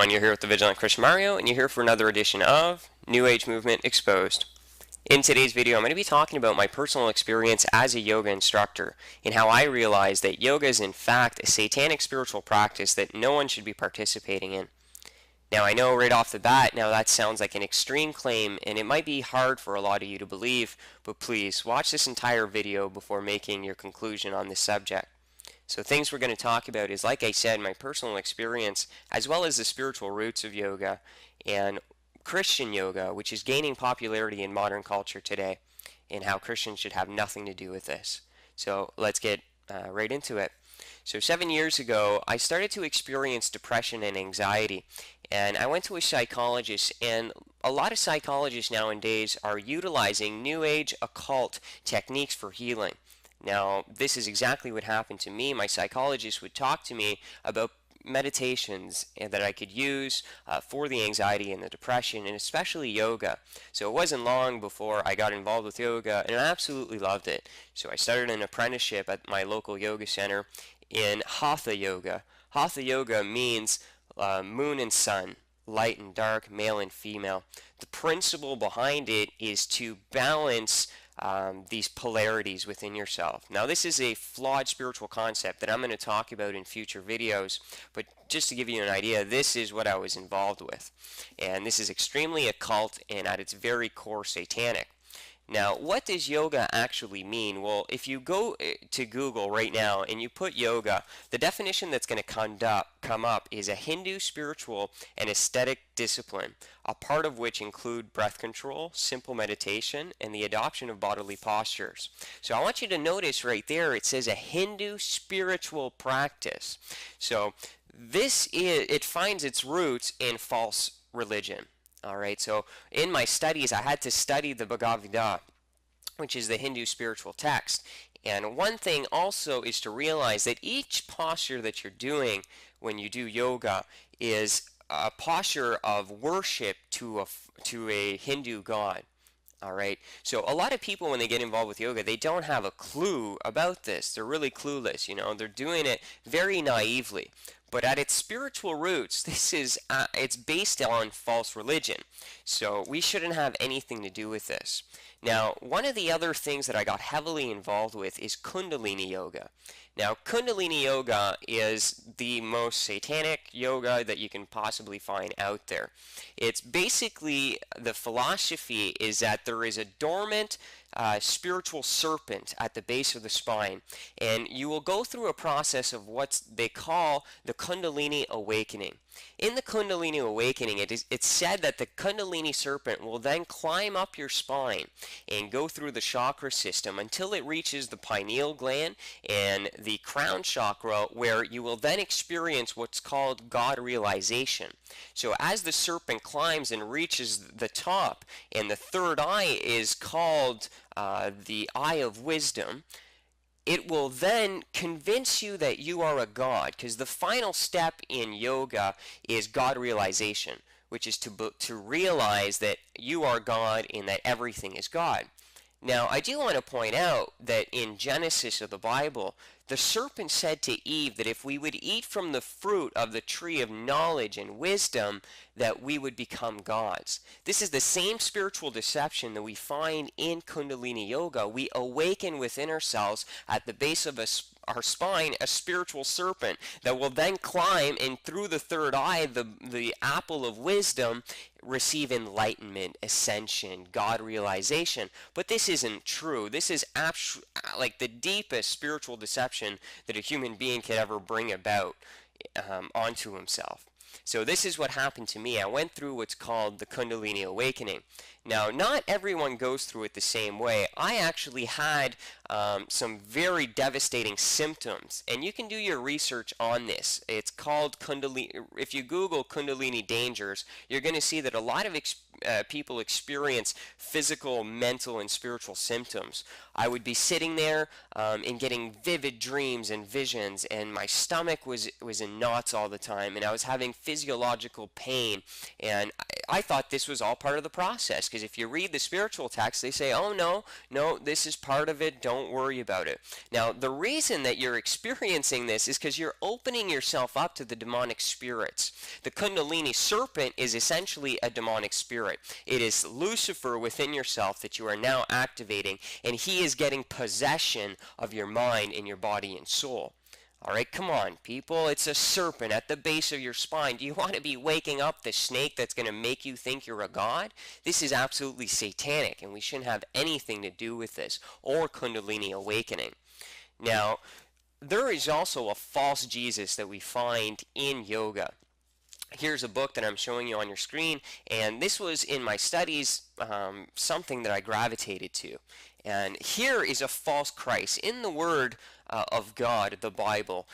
everyone, you're here with the Vigilant Christian Mario, and you're here for another edition of New Age Movement Exposed. In today's video, I'm going to be talking about my personal experience as a yoga instructor and how I realized that yoga is in fact a satanic spiritual practice that no one should be participating in. Now, I know right off the bat, now that sounds like an extreme claim, and it might be hard for a lot of you to believe, but please watch this entire video before making your conclusion on this subject. So things we're going to talk about is, like I said, my personal experience, as well as the spiritual roots of yoga and Christian yoga, which is gaining popularity in modern culture today, and how Christians should have nothing to do with this. So let's get right into it. So 7 years ago, I started to experience depression and anxiety, and I went to a psychologist, and a lot of psychologists nowadays are utilizing New Age occult techniques for healing. Now, this is exactly what happened to me. My psychologist would talk to me about meditations that I could use for the anxiety and the depression, and especially yoga. So it wasn't long before I got involved with yoga, and I absolutely loved it. So I started an apprenticeship at my local yoga center in Hatha yoga. Hatha yoga means moon and sun, light and dark, male and female. The principle behind it is to balance these polarities within yourself. Now, this is a flawed spiritual concept that I'm going to talk about in future videos, but just to give you an idea, this is what I was involved with. And this is extremely occult and at its very core satanic. Now, what does yoga actually mean? Well, if you go to Google right now and you put yoga, the definition that's going to come up is a Hindu spiritual and aesthetic discipline, a part of which include breath control, simple meditation, and the adoption of bodily postures. So I want you to notice right there, it says a Hindu spiritual practice. So it finds its roots in false religion. All right, so in my studies, I had to study the Bhagavad Gita, which is the Hindu spiritual text. And one thing also is to realize that each posture that you're doing when you do yoga is a posture of worship to a Hindu god. All right, so a lot of people, when they get involved with yoga, they don't have a clue about this. They're really clueless, you know. They're doing it very naively. But at its spiritual roots, it's based on false religion. So we shouldn't have anything to do with this. Now, one of the other things that I got heavily involved with is Kundalini yoga. Now, Kundalini yoga is the most satanic yoga that you can possibly find out there. It's basically, the philosophy is that there is a dormant spiritual serpent at the base of the spine, and you will go through a process of what they call the Kundalini awakening. In the Kundalini awakening, it's said that the Kundalini serpent will then climb up your spine and go through the chakra system until it reaches the pineal gland and the crown chakra, where you will then experience what's called God realization. So as the serpent climbs and reaches the top, and the third eye is called the eye of wisdom, it will then convince you that you are a god, because the final step in yoga is God realization, which is to realize that you are God and that everything is God. Now, I do want to point out that in Genesis of the Bible, the serpent said to Eve that if we would eat from the fruit of the tree of knowledge and wisdom, that we would become gods. This is the same spiritual deception that we find in Kundalini Yoga. We awaken within ourselves at the base of our spine a spiritual serpent that will then climb, and through the third eye, the apple of wisdom, receive enlightenment, ascension, God realization. But this isn't true. This is like the deepest spiritual deception that a human being could ever bring about onto himself. So this is what happened to me. I went through what's called the Kundalini awakening. Now, not everyone goes through it the same way. I actually had some very devastating symptoms, and you can do your research on this. It's called Kundalini. If you Google Kundalini dangers, you're going to see that a lot of people experience physical, mental, and spiritual symptoms. I would be sitting there and getting vivid dreams and visions, and my stomach was in knots all the time, and I was having physiological pain. And I thought this was all part of the process, because if you read the spiritual text, they say, oh no, this is part of it, don't worry about it. Now, the reason that you're experiencing this is because you're opening yourself up to the demonic spirits. The Kundalini serpent is essentially a demonic spirit. It is Lucifer within yourself that you are now activating, and he is getting possession of your mind and your body and soul. All right, come on, people. It's a serpent at the base of your spine. Do you want to be waking up the snake that's going to make you think you're a god? This is absolutely satanic, and we shouldn't have anything to do with this or Kundalini awakening. Now, there is also a false Jesus that we find in yoga. Here's a book that I'm showing you on your screen, and this was in my studies something that I gravitated to. And here is a false Christ. In the Word of God, the Bible,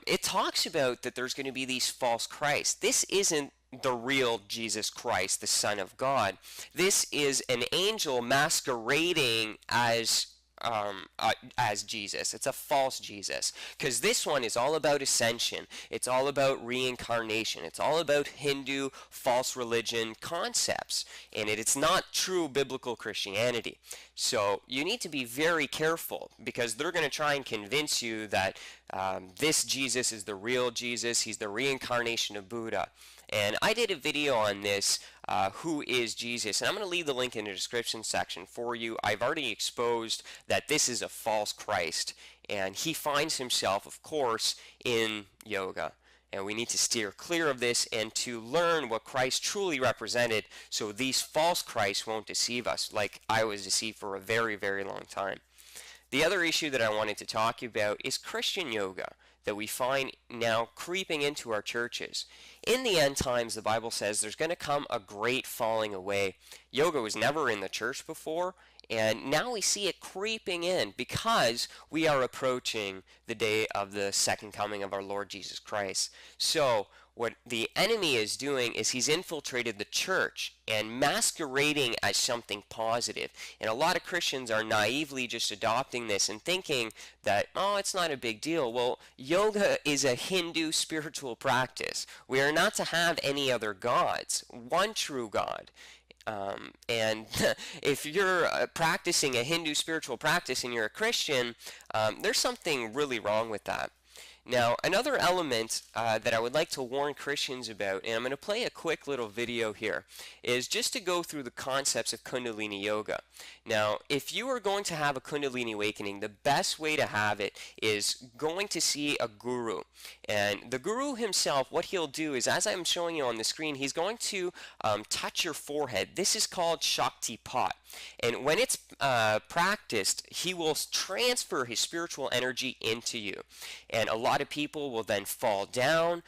it talks about that there's going to be these false Christs. This isn't the real Jesus Christ, the Son of God. This is an angel masquerading as Jesus. It's a false Jesus, because this one is all about ascension. It's all about reincarnation. It's all about Hindu false religion concepts, and it's not true biblical Christianity. So you need to be very careful, because they're going to try and convince you that this Jesus is the real Jesus. He's the reincarnation of Buddha. And I did a video on this, who is Jesus, and I'm going to leave the link in the description section for you. I've already exposed that this is a false Christ, and he finds himself, of course, in yoga. And we need to steer clear of this and to learn what Christ truly represented, so these false Christs won't deceive us, like I was deceived for a very, very long time. The other issue that I wanted to talk about is Christian yoga that we find now creeping into our churches. In the end times, the Bible says there's going to come a great falling away. Yoga was never in the church before, and now we see it creeping in because we are approaching the day of the second coming of our Lord Jesus Christ. So what the enemy is doing is he's infiltrated the church and masquerading as something positive. And a lot of Christians are naively just adopting this and thinking that, oh, it's not a big deal. Well, yoga is a Hindu spiritual practice. We are not to have any other gods, one true God. And if you're practicing a Hindu spiritual practice and you're a Christian, there's something really wrong with that. Now, another element that I would like to warn Christians about, and I'm going to play a quick little video here, is just to go through the concepts of Kundalini Yoga. Now, if you are going to have a Kundalini awakening, the best way to have it is going to see a guru. And the guru himself, what he'll do is, as I'm showing you on the screen, he's going to touch your forehead. This is called Shaktipat. And when it's practiced, he will transfer his spiritual energy into you. And a lot of people will then fall down.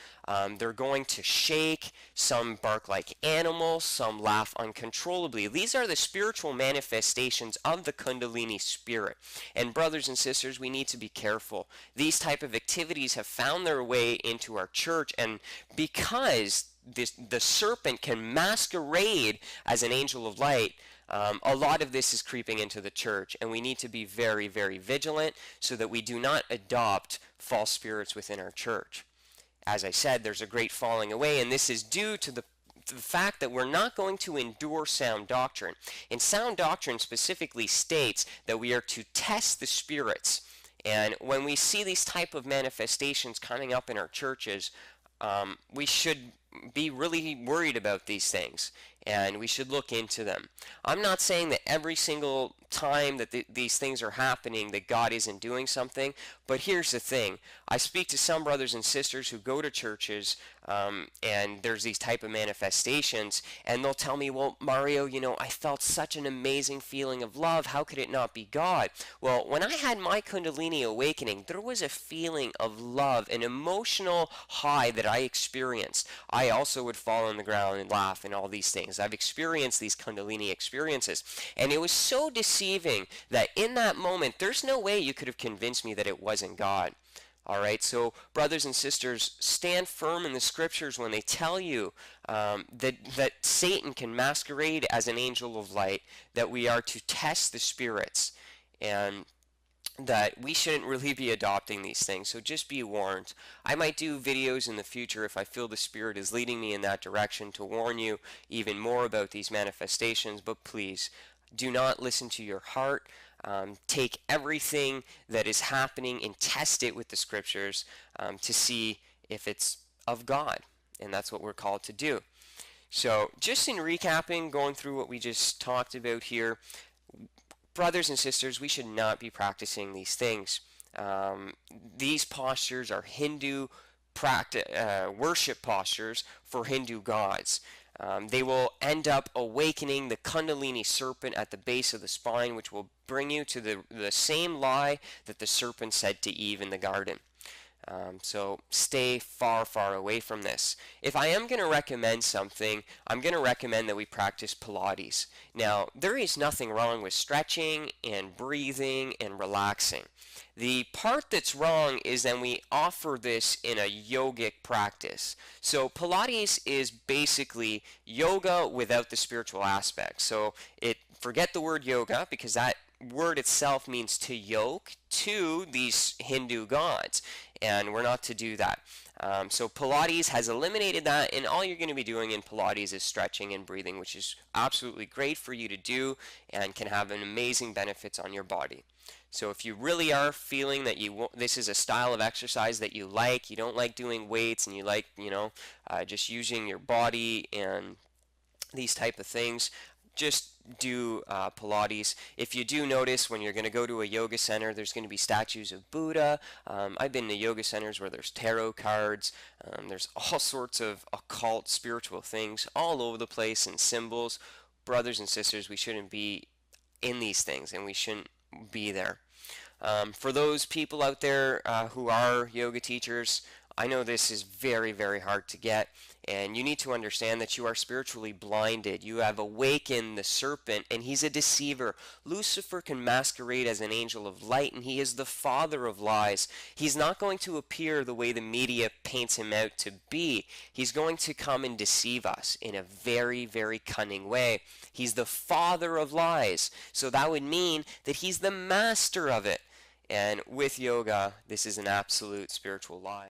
They're going to shake. Some bark like animals. Some laugh uncontrollably. These are the spiritual manifestations of the Kundalini spirit. And brothers and sisters, we need to be careful. These type of activities have found their way into our church, and because the serpent can masquerade as an angel of light, a lot of this is creeping into the church, and we need to be very, very vigilant so that we do not adopt false spirits within our church. As I said, there's a great falling away, and this is due to the fact that we're not going to endure sound doctrine. And sound doctrine specifically states that we are to test the spirits. And when we see these type of manifestations coming up in our churches, we should be really worried about these things, and we should look into them. I'm not saying that every single time that these things are happening that God isn't doing something, but here's the thing. I speak to some brothers and sisters who go to churches and there's these type of manifestations, and they'll tell me, well, Mario, you know, I felt such an amazing feeling of love. How could it not be God? Well, when I had my Kundalini awakening, there was a feeling of love, an emotional high that I experienced. I also would fall on the ground and laugh and all these things. I've experienced these Kundalini experiences, and it was so deceiving that in that moment, there's no way you could have convinced me that it wasn't God. All right, so brothers and sisters, stand firm in the scriptures when they tell you that Satan can masquerade as an angel of light, that we are to test the spirits, and that we shouldn't really be adopting these things. So just be warned. I might do videos in the future if I feel the Spirit is leading me in that direction to warn you even more about these manifestations, but please do not listen to your heart. Take everything that is happening and test it with the scriptures to see if it's of God, and that's what we're called to do. So just in recapping, going through what we just talked about here, brothers and sisters, we should not be practicing these things. These postures are Hindu worship postures for Hindu gods. They will end up awakening the Kundalini serpent at the base of the spine, which will bring you to the same lie that the serpent said to Eve in the garden. So stay far, far away from this. If I am going to recommend something, I'm going to recommend that we practice Pilates. Now, there is nothing wrong with stretching and breathing and relaxing. The part that's wrong is that we offer this in a yogic practice. So Pilates is basically yoga without the spiritual aspect. So forget the word yoga, because that word itself means to yoke to these Hindu gods, and we're not to do that. So Pilates has eliminated that, and all you're going to be doing in Pilates is stretching and breathing, which is absolutely great for you to do and can have an amazing benefits on your body. So if you really are feeling that this is a style of exercise that you don't like doing weights, and you like, just using your body and these type of things, just do Pilates. If you do notice, when you're going to go to a yoga center, there's going to be statues of Buddha. I've been to yoga centers where there's tarot cards. There's all sorts of occult spiritual things all over the place, and symbols. Brothers and sisters, we shouldn't be in these things, and we shouldn't be there. For those people out there who are yoga teachers, I know this is very, very hard to get, and you need to understand that you are spiritually blinded. You have awakened the serpent, and he's a deceiver. Lucifer can masquerade as an angel of light, and he is the father of lies. He's not going to appear the way the media paints him out to be. He's going to come and deceive us in a very, very cunning way. He's the father of lies, so that would mean that he's the master of it. And with yoga, this is an absolute spiritual lie.